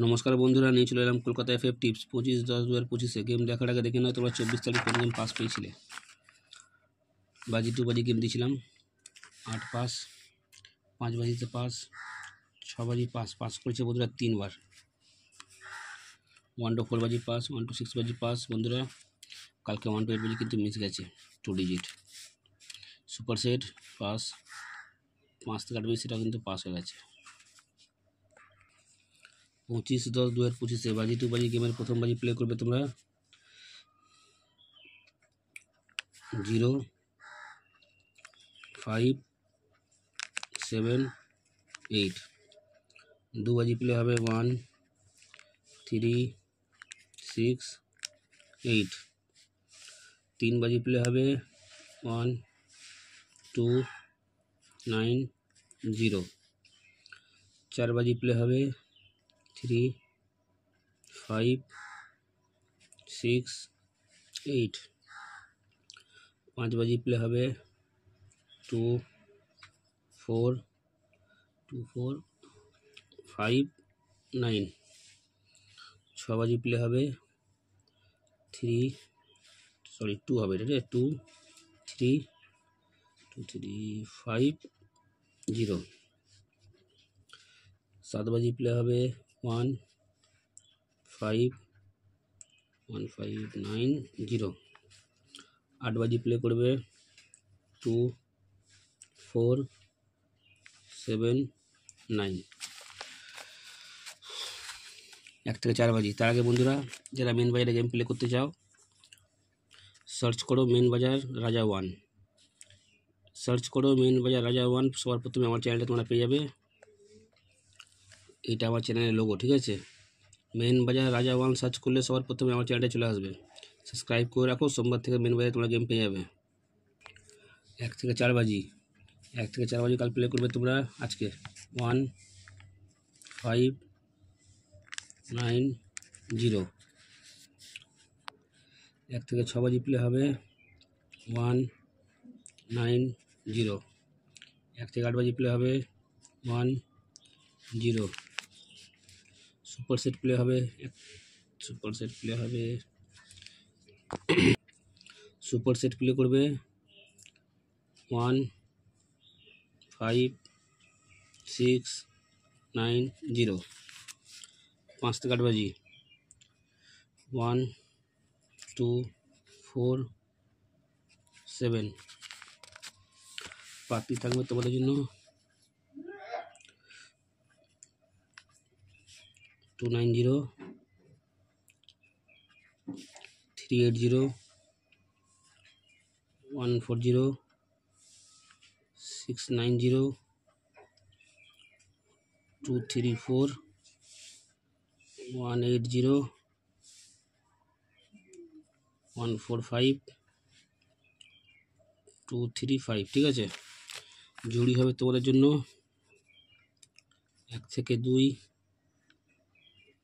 নমস্কার বন্ধুরা, নিয়ে চলে এলাম কলকাতা এফএফ টিপস 25/10/2025 গেম দেখার আগে দেখে নাও তোমরা 24 তারিখ কোন গেম পাস পেয়েছিলে। বাজি টু বাজি গেম দিয়েছিলাম, 8 পাস, 5 বাজিতে পাস, 6 বাজি পাস করেছে বন্ধুরা 3 বার। 1 to 4 বাজি পাস, 1 to 6 বাজি পাস বন্ধুরা। কালকে 1 to 8 বাজি কিন্তু মিস গেছে 2 ডিজিট। সুপার সেট পাস, 5 থেকে 8 বাজি সেটাও কিন্তু পাস হয়ে গেছে। 25/10/2025 বাজি টু বাজি গেমের প্রথম বাজি প্লে করবে তোমরা 0 5 7 8। দু বাজি প্লে হবে 1 3 6 8। 3 বাজি প্লে হবে 1 2 9 0। 4 বাজি প্লে হবে 3 5 6 8। 5 বাজি প্লে হবে 2 4 5 9। 6 বাজি প্লে হবে 2 হবে, এটা 2 3 5 0। 7 বাজি প্লে হবে 1 5 9 0। 8 বাজি প্লে করবে 2 4 7 9। 1 থেকে 4 বাজি। তার আগে বন্ধুরা, যারা মেন বাজারে গেম প্লে করতে চাও, সার্চ করো মেন বাজার রাজা 1। সার্চ করো মেন বাজার রাজা 1, সবার প্রথমে আমার চ্যানেলটা তোমরা পেয়ে যাবে। এটা আমার চ্যানেলের লোগো, ঠিক আছে। মেন বাজার রাজা 1 সার্চ করলে সবার প্রথমে আমার চ্যানেলটা চলে আসবে। সাবস্ক্রাইব করে রাখো, সোমবার থেকে মেন বাজারে তোমরা গেম পেয়ে যাবে। 1 থেকে 4 বাজি। 1 থেকে 4 বাজি কাল প্লে করবে তোমরা আজকে 1 5 9 0। 1 থেকে 6 বাজি প্লে হবে 1 9 0। 1 থেকে 8 বাজি প্লে হবে 1 0। সুপার সেট প্লে হবে সুপার সেট প্লে করবে 1 5 6 9 0। 5 থেকে 8 বাজি 1 2 4 7। প্রার্থী থাকবে তোমাদের জন্য 290 380 140 690 234 180 145 235। ঠিক আছে, জুড়ি হবে তোমাদের জন্য 1 থেকে 2,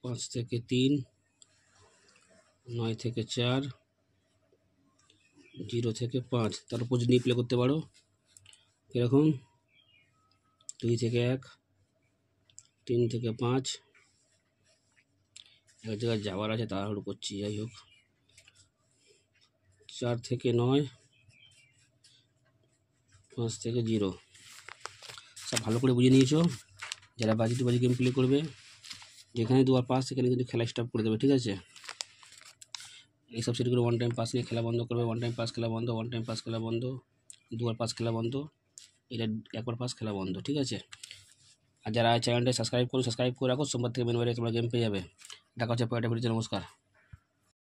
5 থেকে 3, 9 থেকে 4, 0 থেকে 5। তার উপর যদি প্লে করতে পারো এরকম 2 থেকে 1, 3 থেকে 5। এক জায়গায় যাওয়ার আছে, তাড়াহুড়ো করছি, যাই হোক। 4 থেকে 9, 5 থেকে 0। সব ভালো করে বুঝে নিয়েছো। যারা বাজি টু বাজি গেম প্লে করবে, যেখানে দুয়ার পাস সেখানে কিন্তু খেলা স্টপ করে দেবে, ঠিক আছে। এইসব সেট করে 1 টাইম পাস নিয়ে খেলা বন্ধ করবে। 1 টাইম পাস খেলা বন্ধ, 1 টাইম পাস খেলা বন্ধ, দুয়ার পাস খেলা বন্ধ, এটা একবার পাস খেলা বন্ধ, ঠিক আছে। আর যারা চ্যানেলটা সাবস্ক্রাইব করে রাখো, সোমবার থেকে মেন বাজারে তোমরা গেম পেয়ে যাবে। দেখা হচ্ছে পরের ভিডিওতে। নমস্কার।